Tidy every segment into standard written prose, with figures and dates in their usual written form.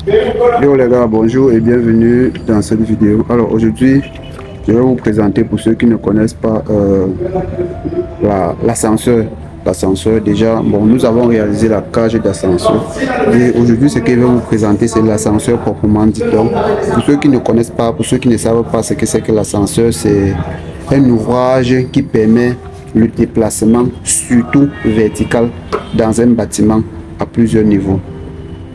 Yo les gars, bonjour et bienvenue dans cette vidéo. Alors aujourd'hui, je vais vous présenter pour ceux qui ne connaissent pas l'ascenseur. L'ascenseur déjà, bon, nous avons réalisé la cage d'ascenseur et aujourd'hui ce que je vais vous présenter c'est l'ascenseur proprement dit. Donc pour ceux qui ne connaissent pas, pour ceux qui ne savent pas ce que c'est que l'ascenseur, c'est un ouvrage qui permet le déplacement surtout vertical dans un bâtiment à plusieurs niveaux.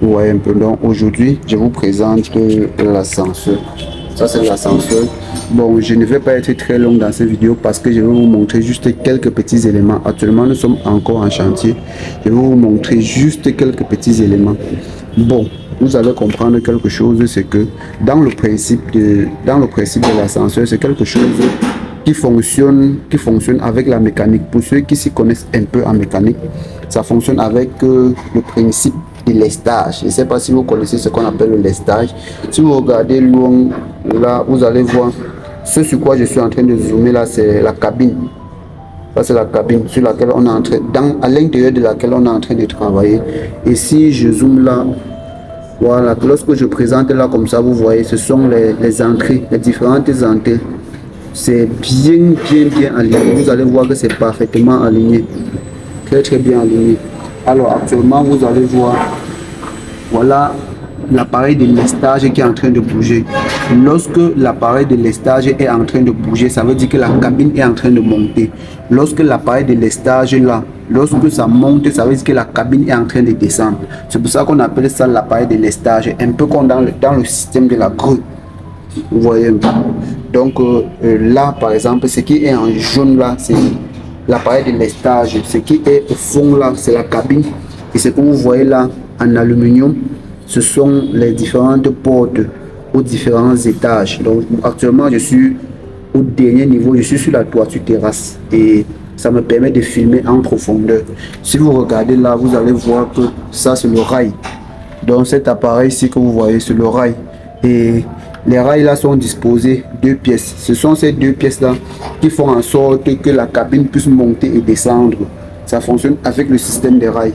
Vous voyez un peu. Donc aujourd'hui je vous présente l'ascenseur. Ça c'est l'ascenseur. Bon, je ne vais pas être très long dans cette vidéo parce que je vais vous montrer juste quelques petits éléments. Actuellement nous sommes encore en chantier. Je vais vous montrer juste quelques petits éléments. Bon, vous allez comprendre quelque chose, c'est que dans le principe de l'ascenseur, c'est quelque chose qui fonctionne avec la mécanique. Pour ceux qui s'y connaissent un peu en mécanique, ça fonctionne avec le principe de lestage. Je ne sais pas si vous connaissez ce qu'on appelle le lestage. Si vous regardez loin, là, vous allez voir ce sur quoi je suis en train de zoomer là, c'est la cabine. Ça c'est la cabine sur laquelle on est en train, à l'intérieur de laquelle on est en train de travailler. Et si je zoome là, voilà, lorsque je présente là comme ça, vous voyez, ce sont les entrées, les différentes entrées. C'est bien aligné. Vous allez voir que c'est parfaitement aligné, très bien aligné. Alors actuellement vous allez voir, voilà l'appareil de lestage qui est en train de bouger. Lorsque l'appareil de lestage est en train de bouger, ça veut dire que la cabine est en train de monter. Lorsque l'appareil de lestage là, lorsque ça monte, ça veut dire que la cabine est en train de descendre. C'est pour ça qu'on appelle ça l'appareil de lestage, un peu comme dans le système de la grue. Vous voyez un peu. Donc là par exemple, ce qui est en jaune là, c'est l'appareil de lestage. Ce qui est au fond là, c'est la cabine. Et ce que vous voyez là en aluminium, ce sont les différentes portes aux différents étages. Donc actuellement je suis au dernier niveau, je suis sur la toiture terrasse et ça me permet de filmer en profondeur. Si vous regardez là, vous allez voir que ça c'est le rail. Donc cet appareil ici que vous voyez, c'est le rail. Et les rails là sont disposés deux pièces. Ce sont ces deux pièces là qui font en sorte que la cabine puisse monter et descendre. Ça fonctionne avec le système des rails.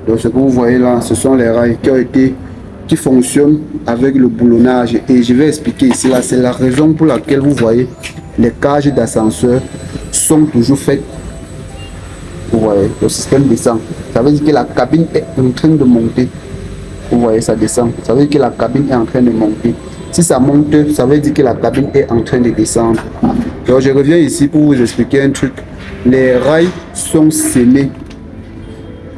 Donc ce que vous voyez là, ce sont les rails qui fonctionnent avec le boulonnage. Et je vais expliquer ici là, c'est la raison pour laquelle vous voyez les cages d'ascenseur sont toujours faites. Vous voyez, le système descend. Ça veut dire que la cabine est en train de monter. Vous voyez, ça descend. Ça veut dire que la cabine est en train de monter. Si ça monte, ça veut dire que la cabine est en train de descendre. Donc je reviens ici pour vous expliquer un truc. Les rails sont scellés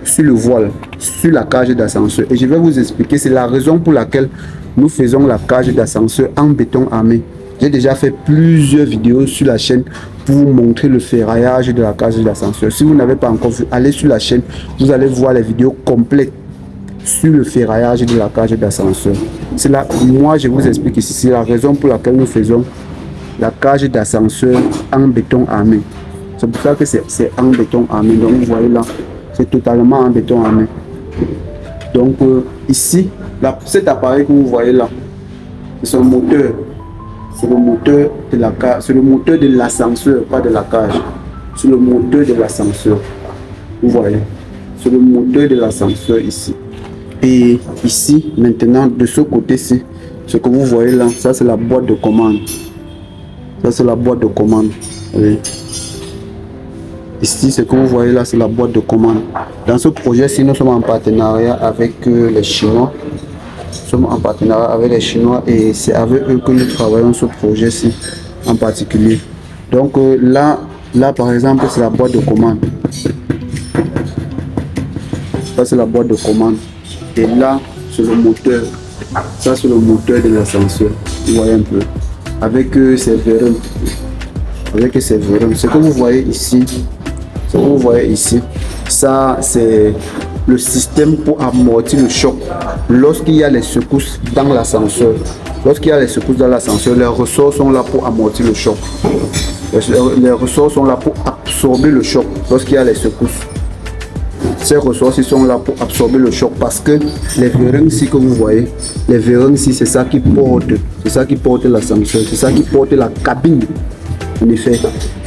sur le voile, sur la cage d'ascenseur. Et je vais vous expliquer, c'est la raison pour laquelle nous faisons la cage d'ascenseur en béton armé. J'ai déjà fait plusieurs vidéos sur la chaîne pour vous montrer le ferraillage de la cage d'ascenseur. Si vous n'avez pas encore vu, allez sur la chaîne, vous allez voir les vidéos complètes sur le ferraillage de la cage d'ascenseur. C'est là, moi je vous explique ici, c'est la raison pour laquelle nous faisons la cage d'ascenseur en béton armé. C'est pour ça que c'est en béton armé. Donc vous voyez là, c'est totalement en béton armé. Donc ici, là, cet appareil que vous voyez là, c'est un moteur. C'est le moteur de la cage, c'est le moteur de l'ascenseur, pas de la cage. C'est le moteur de l'ascenseur. Vous voyez, c'est le moteur de l'ascenseur ici. Et ici, maintenant, de ce côté-ci, ce que vous voyez là, ça c'est la boîte de commande. Ça c'est la boîte de commande. Oui. Ici, ce que vous voyez là, c'est la boîte de commande. Dans ce projet-ci, nous sommes en partenariat avec les Chinois. Nous sommes en partenariat avec les Chinois et c'est avec eux que nous travaillons ce projet-ci en particulier. Donc là par exemple, c'est la boîte de commande. Ça c'est la boîte de commande. Et là, c'est le moteur. Ça, c'est le moteur de l'ascenseur. Vous voyez un peu. Avec ses verrous. Avec ses verrous. Ce que vous voyez ici, ça, c'est le système pour amortir le choc. Lorsqu'il y a les secousses dans l'ascenseur, les ressorts sont là pour amortir le choc. Les ressorts sont là pour absorber le choc lorsqu'il y a les secousses. Ces ressorts sont là pour absorber le choc parce que les verrous ici que vous voyez, les verrous ici, c'est ça qui porte l'ascenseur, c'est ça qui porte la cabine. En effet,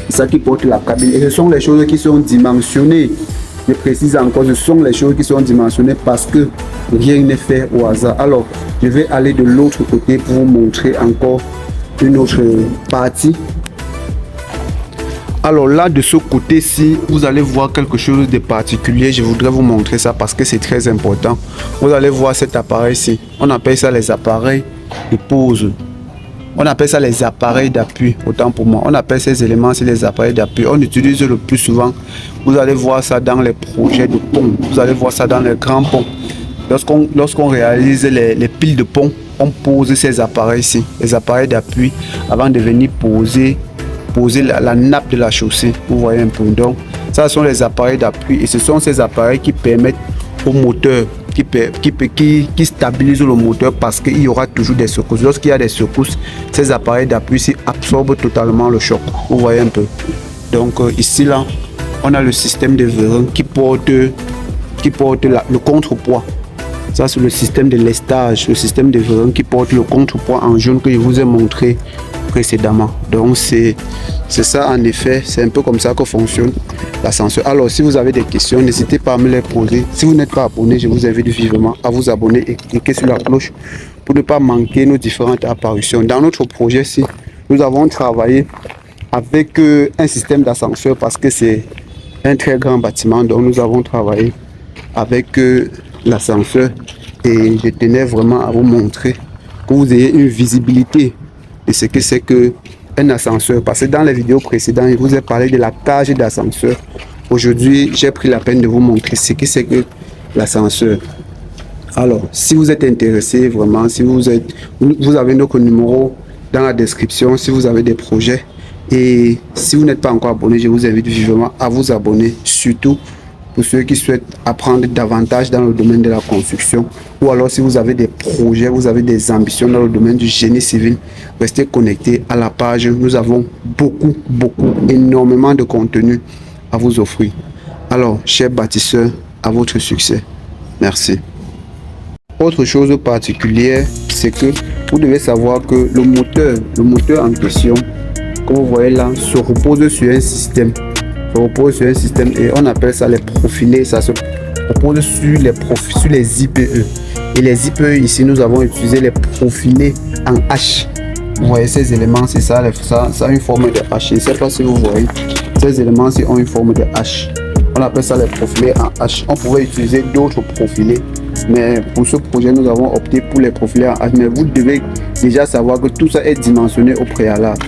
c'est ça qui porte la cabine. Et ce sont les choses qui sont dimensionnées Je précise encore, ce sont les choses qui sont dimensionnées parce que rien n'est fait au hasard. Alors, je vais aller de l'autre côté pour vous montrer encore une autre partie. Alors là, de ce côté-ci, vous allez voir quelque chose de particulier. Je voudrais vous montrer ça parce que c'est très important. Vous allez voir cet appareil-ci. On appelle ça les appareils de pose. On appelle ça les appareils d'appui, autant pour moi. On appelle ces éléments-ci les appareils d'appui. On utilise le plus souvent. Vous allez voir ça dans les projets de pont. Vous allez voir ça dans les grands ponts. Lorsqu'on réalise les piles de pont, on pose ces appareils-ci, les appareils d'appui, avant de venir poser la nappe de la chaussée. Vous voyez un peu. Donc, ça sont les appareils d'appui et ce sont ces appareils qui permettent au moteur, qui stabilisent le moteur parce qu'il y aura toujours des secousses. Lorsqu'il y a des secousses, ces appareils d'appui absorbent totalement le choc. Vous voyez un peu. Donc, ici, là, on a le système de vérins qui porte le contrepoids. Ça, c'est le système de lestage, le système de vérins qui porte le contrepoids en jaune que je vous ai montré précédemment. Donc, c'est ça en effet, c'est un peu comme ça que fonctionne l'ascenseur. Alors, si vous avez des questions, n'hésitez pas à me les poser. Si vous n'êtes pas abonné, je vous invite vivement à vous abonner et cliquer sur la cloche pour ne pas manquer nos différentes apparitions. Dans notre projet-ci, nous avons travaillé avec un système d'ascenseur parce que c'est un très grand bâtiment. Donc, nous avons travaillé avec l'ascenseur et je tenais vraiment à vous montrer que vous ayez une visibilité de ce que c'est qu'un ascenseur. Parce que dans les vidéos précédentes, je vous ai parlé de la cage d'ascenseur. Aujourd'hui, j'ai pris la peine de vous montrer ce que c'est que l'ascenseur. Alors, si vous êtes intéressé vraiment, si vous avez notre numéro dans la description, si vous avez des projets et si vous n'êtes pas encore abonné, je vous invite vivement à vous abonner, surtout pour ceux qui souhaitent apprendre davantage dans le domaine de la construction ou alors si vous avez des projets, vous avez des ambitions dans le domaine du génie civil, restez connectés à la page. Nous avons énormément de contenu à vous offrir. Alors, chers bâtisseurs, à votre succès. Merci. Autre chose particulière, c'est que vous devez savoir que le moteur en question, comme vous voyez là, se repose sur un système. Et on appelle ça les profilés. Ça se repose sur les IPE. Et les IPE ici, nous avons utilisé les profilés en H. Vous voyez ces éléments, c'est ça, ça a une forme de H. Je ne sais pas si vous voyez. Ces éléments-ci ont une forme de H. On appelle ça les profilés en H. On pouvait utiliser d'autres profilés. Mais pour ce projet, nous avons opté pour les profilés en H. Mais vous devez déjà savoir que tout ça est dimensionné au préalable.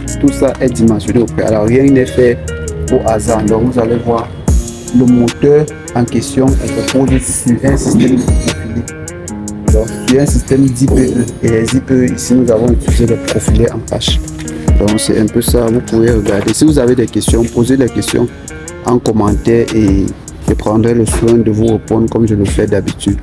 Rien n'est fait au hasard. Donc vous allez voir le moteur en question est posé sur un système de profilés. Donc sur un système d'IPE. Et les IPE ici nous avons utilisé les profilés en H. Donc c'est un peu ça, vous pouvez regarder. Si vous avez des questions, posez les questions en commentaire et je prendrai le soin de vous répondre comme je le fais d'habitude.